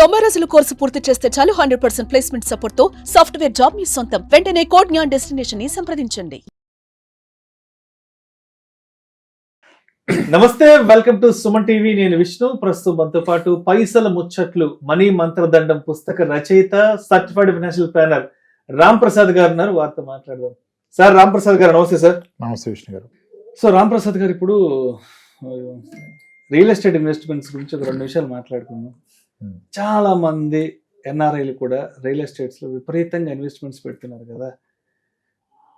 90 రోజుల కోర్సు పూర్తి చేస్తే చాలు 100% ప్లేస్మెంట్ సపోర్ట్ తో సాఫ్ట్వేర్ జాబ్ మీ సొంతం. వెంటనే కోడ్ జ్ఞాన్ డెస్టినేషన్ ని సంప్రదించండి. నమస్తే, వెల్కమ్ టు సుమన్ టీవీ. నేను విష్ణు. ప్రస్తుతం మనతో పాటు పైసల ముచ్చట్లు మనీ మంత్రదండం పుస్తక రచయిత, certified financial planner Ram Prasad గారు ఉన్నారు. వారితో మాట్లాడదాం. సార్, రామ్ ప్రసాద్ గారు నమస్తే. సార్ నమస్తే విష్ణు గారు. సో రామ్ ప్రసాద్ గారు, ఇప్పుడు రియల్ ఎస్టేట్ ఇన్వెస్ట్మెంట్స్ గురించి ఒక 2 నిమిషాలు మాట్లాడుకుందాం. చాలా మంది ఎన్ఆర్ఐలు కూడా రియల్ ఎస్టేట్స్ లో విపరీతంగా ఇన్వెస్ట్మెంట్స్ పెడుతున్నారు కదా.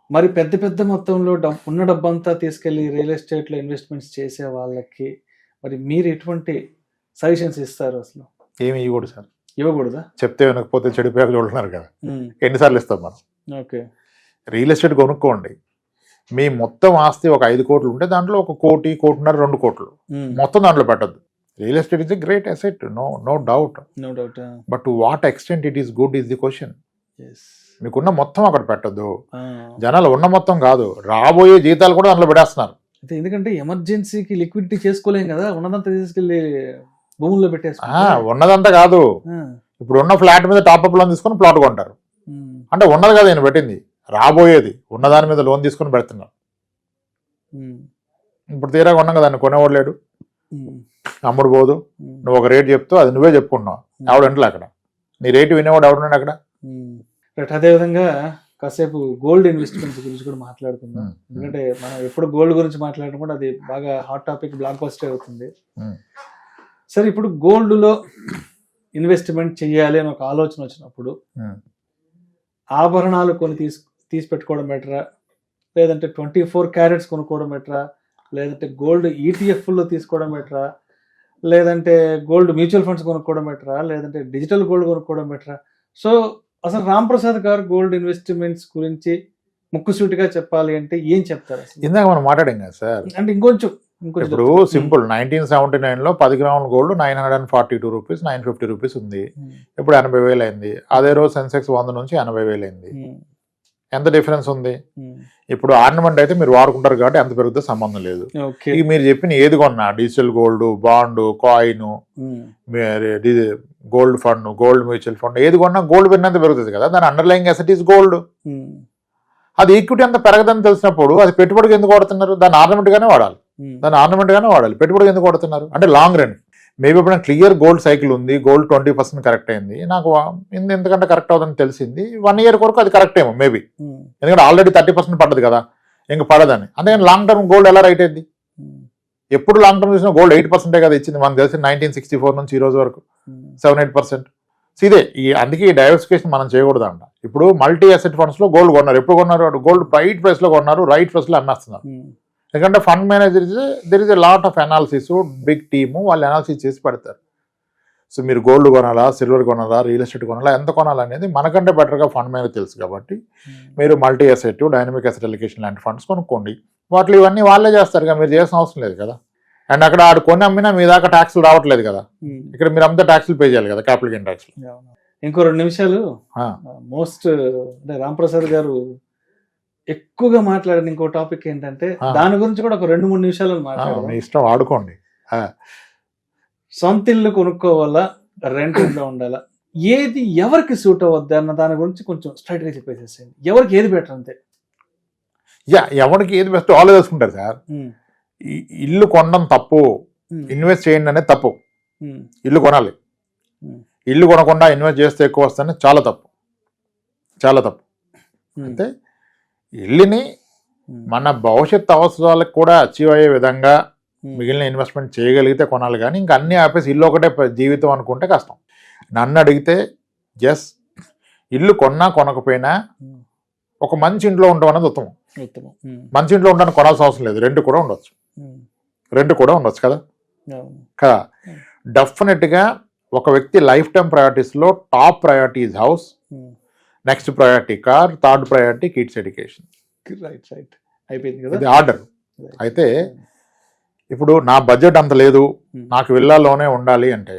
మరి పెద్ద పెద్ద మొత్తంలో ఉన్న డబ్బంతా తీసుకెళ్లి రియల్ ఎస్టేట్ లో ఇన్వెస్ట్మెంట్స్ చేసే వాళ్ళకి మరి మీరు ఎటువంటి సజెషన్స్ ఇస్తారు? అసలు ఏమి ఇవ్వకూడదు సార్. ఇవ్వకూడదా? చెప్తే వినకపోతే చెడిపోయాక చూడుతున్నారు కదా, ఎన్నిసార్లు ఇస్తాం మనం? ఓకే, రియల్ ఎస్టేట్ కొనుక్కోండి. మీ మొత్తం ఆస్తి ఒక 5 కోట్లు ఉంటే దాంట్లో 1 కోటి, 1.5, 2 కోట్లు మొత్తం దాంట్లో పెట్టద్దు. Real estate is a great asset, no doubt. But to what extent it is good is the question. మీకున్న మొత్తం అక్కడ పెట్టద్దు. జనాలు ఉన్న మొత్తం కాదు, రాబోయే జీతాలు కూడా దాంట్లో పెడేస్తున్నారు. ఎందుకంటే ఎమర్జెన్సీకి లిక్విడిటీ చేసుకోలేం కదా, ఉన్నదంతా తీసుకెళ్లి భూముల్లో పెట్టేసి. ఉన్నదంతా కాదు, ఇప్పుడు ఉన్న ఫ్లాట్ మీద టాప్అప్ లోన్ తీసుకుని ప్లాట్ కొంటారు. అంటే ఉన్నది కదా నేను పెట్టింది, రాబోయేది ఉన్నదాని మీద లోన్ తీసుకుని పెడుతున్నారు. ఇప్పుడు తీరా కొన్నాం కదా, కొనేవాడు లేడు, అమ్ముడు పోదు. నువ్వు ఒక రేట్ చెప్తూ అది నువ్వే చెప్పుకున్నావు, ఎవడంటే అక్కడ నీ రేటు వినేవాడు ఎవడున్నాడు అక్కడ. అదేవిధంగా కాసేపు గోల్డ్ ఇన్వెస్ట్మెంట్స్ గురించి కూడా మాట్లాడుకుందాం. ఎందుకంటే మనం ఎప్పుడు గోల్డ్ గురించి మాట్లాడడం అది బాగా హాట్ టాపిక్, బ్లాక్ బస్టర్ అవుతుంది. సరే, ఇప్పుడు గోల్డ్ లో ఇన్వెస్ట్మెంట్ చెయ్యాలి అని ఒక ఆలోచన వచ్చినప్పుడు ఆభరణాలు కొని తీసి పెట్టుకోవడం బెటరా, లేదంటే 24 క్యారెట్స్ కొనుక్కోవడం బెటరా, లేదంటే గోల్డ్ ETF లో తీసుకోవడం బెటరా, లేదంటే గోల్డ్ మ్యూచువల్ ఫండ్స్ కొనుక్కోవడం బెటరా, లేదంటే డిజిటల్ గోల్డ్ కొనుక్కోవడం బెటరా? సో అసలు రామ్ ప్రసాద్ గారు గోల్డ్ ఇన్వెస్ట్మెంట్స్ గురించి ముక్కుసూటిగా చెప్పాలి అంటే ఏం చెప్తారు? ఇందాక మనం మాట్లాడాం కదా సార్. అంటే ఇంకొంచెం ఇప్పుడు సింపుల్, 1979 లో 10 గ్రాముల గోల్డ్ 942 రూపీస్, 950 రూపీస్ ఉంది. ఇప్పుడు 80,000 అయింది. అదే రోజు సెన్సెక్స్ 100 నుంచి 80,000 అయింది. ఎంత డిఫరెన్స్ ఉంది? ఇప్పుడు ఆర్నమెంట్ అయితే మీరు వాడుకుంటారు కాబట్టి ఎంత పెరుగుతుందో సంబంధం లేదు. ఇక మీరు చెప్పిన ఏది కొన్నా, digital gold, bond, coin, gold fund, gold mutual fund, ఏది కొన్నా గోల్డ్ పెరిగినంత పెరుగుతుంది కదా. దాని అండర్లయింగ్ అసెట్ ఈస్ గోల్డ్. అది ఈక్విటీ అంత పెరగదని తెలిసినప్పుడు అది పెట్టుబడికి ఎందుకు వాడుతున్నారు? దాన్ని ఆర్నమెంట్ గానే వాడాలి, పెట్టుబడికి ఎందుకు వాడుతున్నారు? అంటే లాంగ్ రన్. మేబీ ఇప్పుడు క్లియర్ గోల్డ్ సైకిల్ ఉంది, గోల్డ్ 20% కరెక్ట్ అయింది, నాకు ఎందుకంటే కరెక్ట్ అవుతుందని తెలిసింది. 1 ఇయర్ వరకు అది కరెక్ట్ ఏమో మేబీ, ఎందుకంటే ఆల్రెడీ 30% పడ్డది కదా, ఇంకా పడదని. అందుకని లాంగ్ టర్మ్ గోల్డ్ ఎలా రైట్ అయింది? ఎప్పుడు లాంగ్ టర్మ్ చూసినా గోల్డ్ 8% కదా ఇచ్చింది. మనకు తెలిసి 1964 నుంచి ఈ రోజు వరకు 7-8%. ఇదే అందుకే ఈ డైవర్సిఫికేషన్ మనం చేయకూడదు అంట. ఇప్పుడు మల్టీ అసెట్ ఫండ్స్ లో గోల్డ్ కొన్నారు. ఎప్పుడు కొన్నారు? గోల్డ్ రైట్ ప్రైస్ లో కొన్నారు, రైట్ ప్రైస్ లో అమ్మేస్తున్నారు. ఎందుకంటే fund manager there is a lot of analysis, big team, వాళ్ళు అనాలిసిస్ చేసి పెడతారు. సో మీరు గోల్డ్ కొనాలా, సిల్వర్ కొనాలా, రియల్ ఎస్టేట్ కొనాలా, ఎంత కొనాలనేది మనకంటే బెటర్గా ఫండ్ మేనేజర్ తెలుసు కాబట్టి మీరు multi asset, dynamic asset allocation లాంటి ఫండ్స్ కొనుక్కోండి. వాటిలో ఇవన్నీ వాళ్ళే చేస్తారు, మీరు చేయాల్సిన అవసరం లేదు కదా. అండ్ అక్కడ ఆడు కొన్ని అమ్మినా మీ దాకా ట్యాక్స్లు రావట్లేదు కదా, ఇక్కడ మీరు అంతా ట్యాక్స్లు పే చేయాలి కదా, క్యాపిటల్ గెయిన్ ట్యాక్స్. ఇంకో 2 నిమిషాలు మోస్ట్ అంటే రామ్ ప్రసాద్ గారు ఎక్కువగా మాట్లాడిన ఇంకో టాపిక్ ఏంటంటే దాని గురించి కూడా ఒక 2-3 నిమిషాలు మాట్లాడాలి. ఇష్టం వాడుకోండి. సొంత ఇల్లు కొనుక్కోవాలా, రెంట్ ఇంట్లో ఉండాలా, ఏది ఎవరికి సూట్ అవ్వద్దు అన్న దాని గురించి కొంచెం స్ట్రైట్ గా చెప్పేసేయండి. ఎవరికి ఏది బెటర్ అంతే. ఎవరికి ఏది బెస్ట్ వాళ్ళు తెలుసుకుంటారు సార్. ఇల్లు కొనడం తప్పు, ఇన్వెస్ట్ చేయండి అనేది తప్పు. ఇల్లు కొనాలి, ఇల్లు కొనకుండా ఇన్వెస్ట్ చేస్తే ఎక్కువ వస్తుంది, చాలా తప్పు, చాలా తప్పు. అయితే ఇల్లుని మన భవిష్యత్ అవసరాలకు కూడా అచీవ్ అయ్యే విధంగా మిగిలిన ఇన్వెస్ట్మెంట్ చేయగలిగితే కొనాలి. కానీ ఇంకా అన్ని ఆపేసి ఇల్లు ఒకటే జీవితం అనుకుంటే కష్టం. నన్ను అడిగితే ఇల్లు కొన్నా కొనకపోయినా ఒక మంచి ఇంట్లో ఉండడం అనేది ఉత్తమం. మంచి ఇంట్లో ఉండడానికి కొనాల్సిన అవసరం లేదు, రెంట్ కూడా ఉండొచ్చు కదా కదా. డెఫినెట్గా ఒక వ్యక్తి లైఫ్ టైం ప్రయారిటీస్లో top priority is house, next priority car, third priority kids education. అయిపోయింది కదా, ఇది ఆర్డర్. అయితే ఇప్పుడు నా బడ్జెట్ అంత లేదు, నాకు విల్లాలోనే ఉండాలి అంటే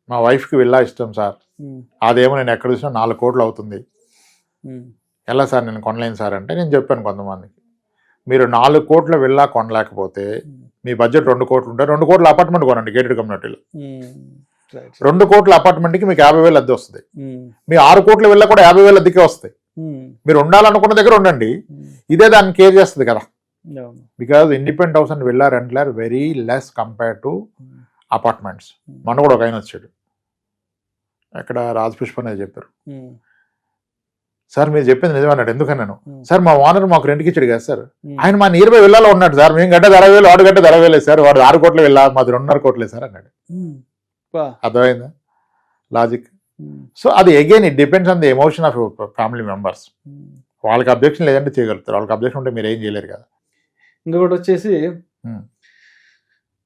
మా వైఫ్కి విల్లా ఇష్టం సార్, అదేమో నేను ఎక్కడ చూసినా 4 కోట్లు అవుతుంది, ఎలా సార్ నేను కొనలేను సార్ అంటే నేను చెప్పాను కొంతమందికి, మీరు 4 కోట్ల విల్లా కొనలేకపోతే మీ బడ్జెట్ 2 కోట్లు ఉంటే 2 కోట్ల అపార్ట్మెంట్ కొనండి గేటెడ్ కమ్యూనిటీలో. రైట్ 2 కోట్ల అపార్ట్మెంట్కి మీకు 50,000 అద్దె వస్తుంది. మీ 6 కోట్ల విల్ల కూడా 50,000 అద్దెకే వస్తాయి. మీరు ఉండాలనుకున్న దగ్గర ఉండండి, ఇదే దాన్ని కేర్ చేస్తుంది కదా. Because independent house and villa రెంట్లు are very less compare to apartments. మన కూడా ఒక ఆయన వచ్చాడు, ఎక్కడ రాజ్ పుష్ప అనేది చెప్పారు, సార్ మీరు చెప్పింది నిజమన్నాడు. ఎందుకన్నాను, సార్ మా ఓనర్ మాకు రెంట్కి ఇచ్చాడు కదా సార్, ఆయన మా నియర్ బై విల్లాలో ఉన్నాడు సార్, మేము గంట 60,000 వాడు గంట 60,000 సార్, వాడు 6 కోట్ల విల్లా, మాది 2.5 కోట్లే సార్ అన్నాడు. అర్థమైందా లాజిక్? సో అది again it depends on the emotion of family members. వాళ్ళకి అబ్జెక్షన్ లేదంటే చేయగలుగుతారు, వాళ్ళకి అబ్జెక్షన్ ఉంటే మీరు ఏం చేయలేరు కదా. ఇంకొకటి వచ్చేసి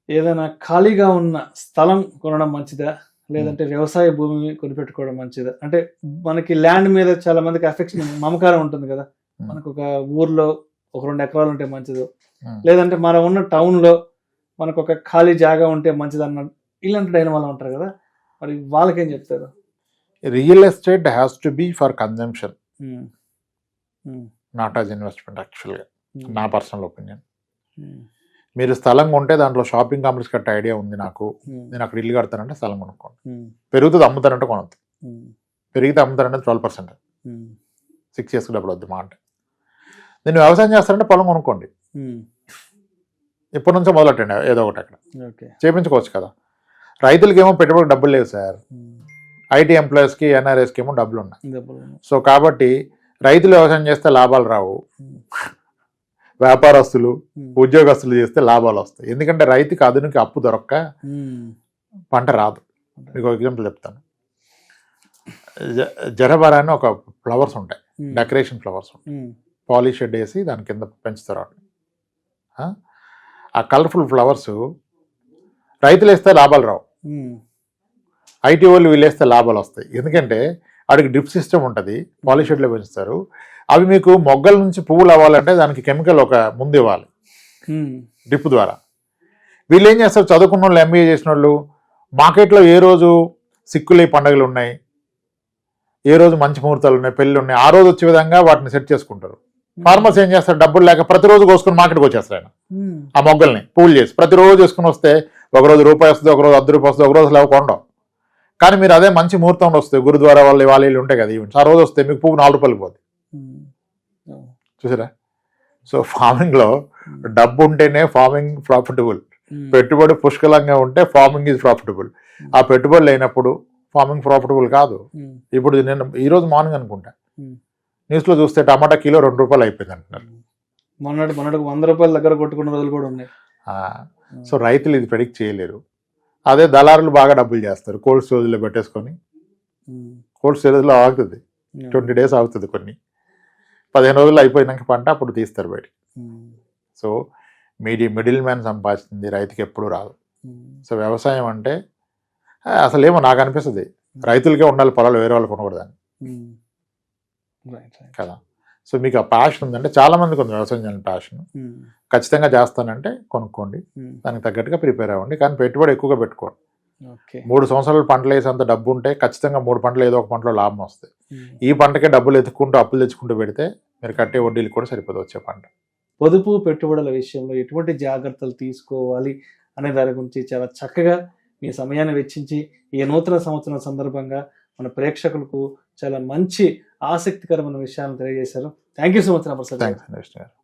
ఏదైనా ఖాళీగా ఉన్న స్థలం కొనడం మంచిదా, లేదంటే వ్యవసాయ భూమి కొనిపెట్టుకోవడం మంచిదా? అంటే మనకి ల్యాండ్ మీద చాలా మందికి అఫెక్షన్, మమకారం ఉంటుంది కదా. మనకు ఒక ఊర్లో ఒక 2 ఎకరాలు ఉంటే మంచిదో, లేదంటే మనం ఉన్న టౌన్లో మనకు ఒక ఖాళీ జాగా ఉంటే మంచిది అన్న ఇలాంటి డైనమాలో ఉంటారు కదా, మరి వాళ్ళకేం చెప్తారు? Real estate has to be for consumption, not as investment. యాక్చువల్గా నా పర్సనల్ ఒపీనియన్. మీరు స్థలం కొంటే దాంట్లో షాపింగ్ కాంప్లెక్స్ కట్టే ఐడియా ఉంది నాకు, నేను అక్కడ ఇల్లు కడతానంటే స్థలం కొనుక్కోండి. పెరుగుతుంది అమ్ముతానంటే కొనద్దు, పెరిగితే అమ్ముతానంటే 12%, 6 years డబ్బులు వద్దు మా అంటే. నేను వ్యవసాయం చేస్తానంటే పొలం కొనుక్కోండి, ఇప్పటి నుంచో మొదలెట్టండి ఏదో ఒకటి అక్కడ చేయించుకోవచ్చు కదా. రైతులకి ఏమో పెట్టుబడి డబ్బులు లేవు సార్, ఐటీ ఎంప్లాయీస్కి ఎన్ఆర్ఎస్కి ఏమో డబ్బులు ఉన్నాయి. సో కాబట్టి రైతులు వ్యవసాయం చేస్తే లాభాలు రావు, వ్యాపారస్తులు ఉద్యోగస్తులు చేస్తే లాభాలు వస్తాయి. ఎందుకంటే రైతుకి ఆధునిక అప్పు దొరక్క పంట రాదు. మీకు ఒక ఎగ్జాంపుల్ చెప్తాను. జరబరా అని ఒక ఫ్లవర్స్ ఉంటాయి, డెకరేషన్ ఫ్లవర్స్ ఉంటాయి, పాలిష్ షెడ్ వేసి దాని కింద పెంచుతారు. ఆ కలర్ఫుల్ ఫ్లవర్స్ రైతులు వేస్తే లాభాలు రావు, ఐటీ వాళ్ళు వీళ్ళు వేస్తే లాభాలు వస్తాయి. ఎందుకంటే వాడికి డ్రిప్ సిస్టమ్ ఉంటుంది, పాలిష్ షెడ్లో పెంచుతారు. అవి మీకు మొగ్గల నుంచి పువ్వులు అవ్వాలంటే దానికి కెమికల్ ఒక ముందు ఇవ్వాలి డ్రిప్ ద్వారా. వీళ్ళు ఏం చేస్తారు, చదువుకున్న వాళ్ళు, ఎంబీఏ చేసిన వాళ్ళు, మార్కెట్లో ఏ రోజు సిక్కులే పండుగలు ఉన్నాయి, ఏ రోజు మంచి ముహూర్తాలు ఉన్నాయి, పెళ్ళి ఉన్నాయి, ఆ రోజు వచ్చే విధంగా వాటిని సెట్ చేసుకుంటారు. ఫార్మర్స్ ఏం చేస్తారు, డబ్బులు లేక ప్రతిరోజు కోసుకుని మార్కెట్కి వచ్చేస్తారు ఆయన ఆ మొగ్గల్ని పువ్వులు చేసి. ప్రతిరోజు చేసుకుని వస్తే ఒకరోజు రూపాయి వస్తుంది, ఒకరోజు ₹10 వస్తుంది, ఒకరోజు లేవు కొండం. కానీ మీరు అదే మంచి ముహూర్తంలో వస్తే, గురుద్వారా వాళ్ళు వాళ్ళు ఉంటాయి కదా ఈవెంట్స్, ఆ రోజు వస్తే మీకు పువ్వు ₹4 పోతుంది. చూసారా? సో ఫార్మింగ్లో డబ్బు ఉంటేనే ఫార్మింగ్ ప్రాఫిటబుల్, పెట్టుబడి పుష్కలంగా ఉంటే ఫార్మింగ్ ఈజ్ ప్రాఫిటబుల్. ఆ పెట్టుబడి లేనప్పుడు ఫార్మింగ్ ప్రాఫిటబుల్ కాదు. ఇప్పుడు నేను ఈరోజు మార్నింగ్ అనుకుంటా న్యూస్లో చూస్తే టమాటా కిలో ₹2 అయిపోయింది అంటున్నారు. మొన్నటికి ₹100 దగ్గర కొట్టుకున్న రోజులు కూడా ఉన్నాయి. సో రైతులు ఇది ప్రెడిక్ట్ చేయలేరు. అదే దళారులు బాగా డబ్బులు చేస్తారు, కోల్డ్ స్టోరేజ్లో పెట్టేసుకొని. కోల్డ్ స్టోరేజ్లో ఆగుతుంది, 20 days ఆగుతుంది, కొన్ని 15 రోజులు అయిపోయినాక పంట అప్పుడు తీస్తారు బయటికి. సో మిడిల్ మ్యాన్ సంపాదిస్తుంది రైతుకి ఎప్పుడు రాదు. సో వ్యవసాయం అంటే అసలేమో నాకు అనిపిస్తుంది రైతులకే ఉండాలి పొలాలు, వేరే వాళ్ళు కొనకూడదని కదా. సో మీకు ఆ ప్యాషన్ ఉందంటే, చాలా మందికి ఉంది వ్యవసాయం చేయాలని ప్యాషన్, ఖచ్చితంగా చేస్తానంటే కొనుక్కోండి, దానికి తగ్గట్టుగా ప్రిపేర్ అవ్వండి. కానీ పెట్టుబడి ఎక్కువగా పెట్టుకోండి. 3 సంవత్సరాలు పంటలు వేసేంత డబ్బు ఉంటే ఖచ్చితంగా 3 పంటలు ఏదో ఒక పంటలో లాభం వస్తాయి. ఈ పంటకే డబ్బులు ఎత్తుక్కుంటూ అప్పులు తెచ్చుకుంటూ పెడితే మీరు కట్టే వడ్డీలు కూడా సరిపోదు వచ్చే పంట. పొదుపు పెట్టుబడుల విషయంలో ఎటువంటి జాగ్రత్తలు తీసుకోవాలి అనే దాని గురించి చాలా చక్కగా మీ సమయాన్ని వెచ్చించి ఈ నూతన సంవత్సరం సందర్భంగా మన ప్రేక్షకులకు చాలా మంచి ఆసక్తికరమైన విషయాలను తెలియజేశారు. Thank you so much. Thanks.